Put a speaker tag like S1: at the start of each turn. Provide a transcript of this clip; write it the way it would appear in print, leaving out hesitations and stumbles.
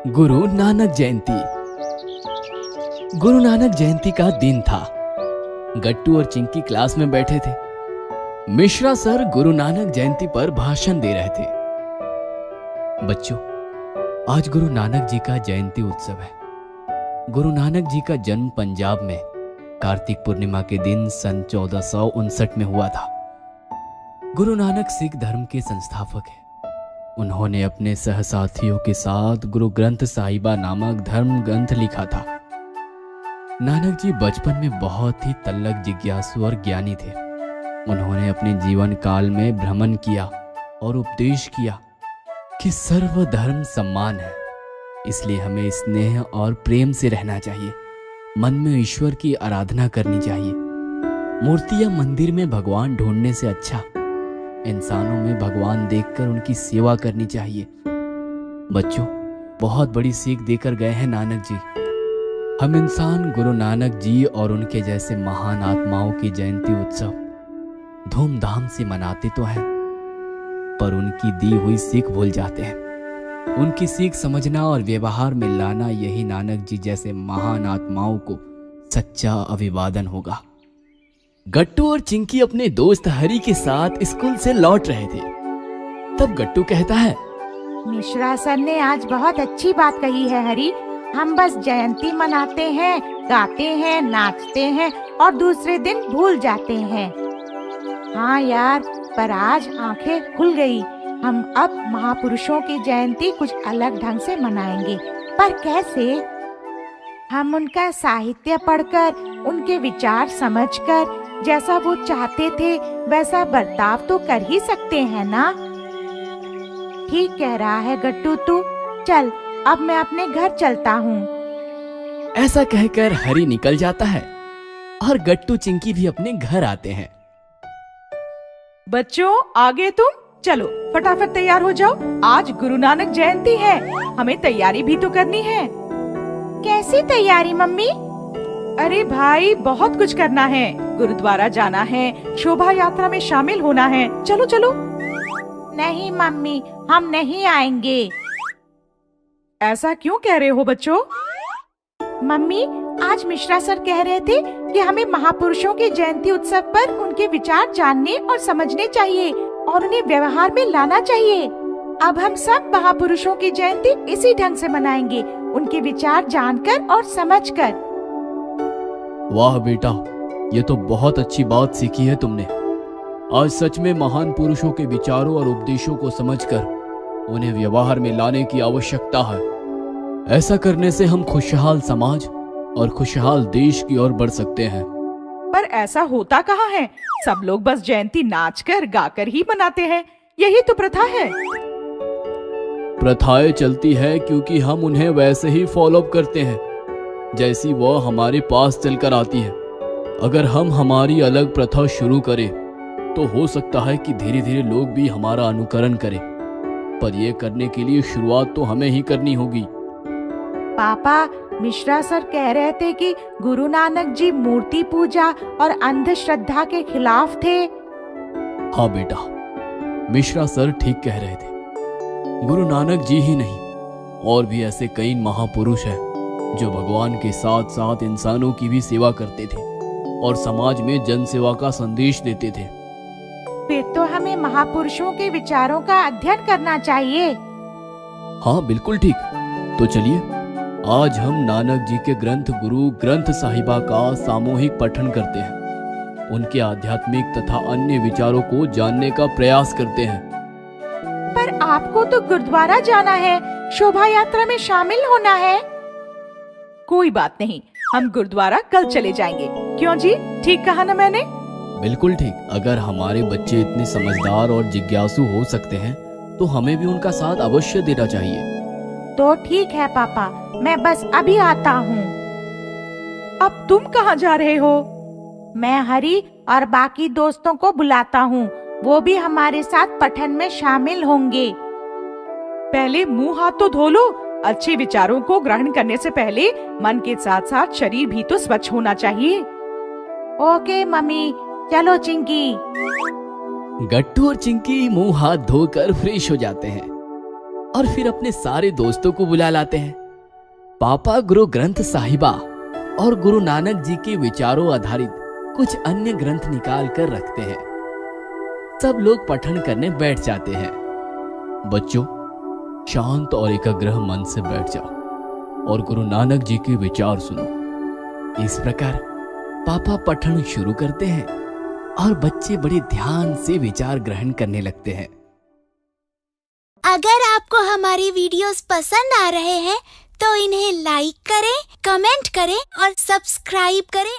S1: गुरु नानक जयंती। गुरु नानक जयंती का दिन था। गट्टू और चिंकी क्लास में बैठे थे। मिश्रा सर गुरु नानक जयंती पर भाषण दे रहे थे। बच्चों, आज गुरु नानक जी का जयंती उत्सव है। गुरु नानक जी का जन्म पंजाब में कार्तिक पूर्णिमा के दिन सन 1459 में हुआ था। गुरु नानक सिख धर्म के संस्थापक हैं। उन्होंने अपने सहसाथियों के साथ गुरु ग्रंथ साहिबा नामक धर्म ग्रंथ लिखा था। नानक जी बचपन में बहुत ही तल्लक जिज्ञासु और ज्ञानी थे। उन्होंने अपने जीवन काल में भ्रमण किया और उपदेश किया कि सर्व धर्म सम्मान है, इसलिए हमें स्नेह और प्रेम से रहना चाहिए। मन में ईश्वर की आराधना करनी चाहिए। मूर्ति या मंदिर में भगवान ढूंढने से अच्छा इंसानों में भगवान देखकर उनकी सेवा करनी चाहिए। बच्चों, बहुत बड़ी सीख देकर गए हैं नानक जी। हम इंसान गुरु नानक जी और उनके जैसे महान आत्माओं की जयंती उत्सव धूमधाम से मनाते तो हैं, पर उनकी दी हुई सीख भूल जाते हैं। उनकी सीख समझना और व्यवहार में लाना, यही नानक जी जैसे महान आत्माओं को सच्चा अभिवादन होगा। गट्टू और चिंकी अपने दोस्त हरी के साथ स्कूल से लौट रहे थे। तब गट्टू कहता है,
S2: मिश्रा सर ने आज बहुत अच्छी बात कही है हरी। हम बस जयंती मनाते हैं, गाते हैं, नाचते हैं और दूसरे दिन भूल जाते हैं। हाँ यार, पर आज आंखें खुल गई। हम अब महापुरुषों की जयंती कुछ अलग ढंग से मनाएंगे। पर कैसे? हम उनका साहित्य पढ़कर, उनके विचार समझकर, जैसा वो चाहते थे वैसा बर्ताव तो कर ही सकते हैं ना। ठीक कह रहा है गट्टू तू। चल, अब मैं अपने घर चलता हूँ।
S1: ऐसा कहकर हरी निकल जाता है और गट्टू चिंकी भी अपने घर आते हैं।
S3: बच्चों, आगे तुम चलो, फटाफट तैयार हो जाओ। आज गुरु नानक जयंती है, हमें तैयारी भी तो करनी है।
S2: कैसी तैयारी मम्मी?
S3: अरे भाई, बहुत कुछ करना है। गुरुद्वारा जाना है, शोभा यात्रा में शामिल होना है। चलो चलो।
S2: नहीं मम्मी, हम नहीं आएंगे।
S3: ऐसा क्यों कह रहे हो बच्चों?
S2: मम्मी, आज मिश्रा सर कह रहे थे कि हमें महापुरुषों के जयंती उत्सव पर उनके विचार जानने और समझने चाहिए और उन्हें व्यवहार में लाना चाहिए। अब हम सब महापुरुषों की जयंती इसी ढंग से मनाएंगे, उनके विचार जानकर और समझकर।
S1: वाह बेटा, ये तो बहुत अच्छी बात सीखी है तुमने। आज सच में महान पुरुषों के विचारों और उपदेशों को समझकर उन्हें व्यवहार में लाने की आवश्यकता है। ऐसा करने से हम खुशहाल समाज और खुशहाल देश की ओर बढ़ सकते हैं।
S3: पर ऐसा होता कहाँ है? सब लोग बस जयंती नाचकर गाकर ही मनाते हैं। यही तो प्रथा है।
S1: प्रथाएं चलती है क्योंकि हम उन्हें वैसे ही फॉलो अप करते हैं जैसी वह हमारे पास चलकर आती है। अगर हम हमारी अलग प्रथा शुरू करें तो हो सकता है कि धीरे धीरे लोग भी हमारा अनुकरण करें, पर यह करने के लिए शुरुआत तो हमें ही करनी होगी।
S2: पापा, मिश्रा सर कह रहे थे कि गुरु नानक जी मूर्ति पूजा और अंधश्रद्धा के खिलाफ थे।
S1: हाँ बेटा, मिश्रा सर ठीक कह रहे थे। गुरु नानक जी ही नहीं, और भी ऐसे कई महापुरुष हैं जो भगवान के साथ साथ इंसानों की भी सेवा करते थे और समाज में जन सेवा का संदेश देते थे।
S2: फिर तो हमें महापुरुषों के विचारों का अध्ययन करना चाहिए।
S1: हाँ बिल्कुल ठीक। तो चलिए, आज हम नानक जी के ग्रंथ गुरु ग्रंथ साहिबा का सामूहिक पठन करते हैं। उनके आध्यात्मिक तथा अन्य विचारों को जानने का प्रयास करते हैं।
S2: पर आपको तो गुरुद्वारा जाना है, शोभा यात्रा में शामिल होना है।
S3: कोई बात नहीं, हम गुरुद्वारा कल चले जाएंगे। क्यों जी, ठीक कहा ना मैंने?
S1: बिल्कुल ठीक। अगर हमारे बच्चे इतने समझदार और जिज्ञासु हो सकते हैं तो हमें भी उनका साथ अवश्य देना चाहिए।
S2: तो ठीक है पापा, मैं बस अभी आता हूँ।
S3: अब तुम कहाँ जा रहे हो?
S2: मैं हरी और बाकी दोस्तों को बुलाता हूँ, वो भी हमारे साथ पठन में शामिल होंगे।
S3: पहले मुंह हाथ तो धो लो। अच्छे विचारों को ग्रहण करने से पहले मन के साथ साथ शरीर भी तो स्वच्छ होना चाहिए।
S2: ओके मम्मी, चलो चिंकी।
S1: गट्टू और चिंकी मुंह हाथ धोकर फ्रेश हो जाते हैं और फिर अपने सारे दोस्तों को बुला लाते हैं। पापा गुरु ग्रंथ साहिबा और गुरु नानक जी के विचारों आधारित कुछ अन्य ग्रंथ निकाल कर रखते हैं। सब लोग पठन करने बैठ जाते हैं। बच्चों, शांत और एकाग्र मन से बैठ जाओ और गुरु नानक जी के विचार सुनो। इस प्रकार पापा पठन शुरू करते हैं और बच्चे बड़े ध्यान से विचार ग्रहण करने लगते हैं।
S4: अगर आपको हमारी वीडियोस पसंद आ रहे हैं तो इन्हें लाइक करें, कमेंट करें और सब्सक्राइब करें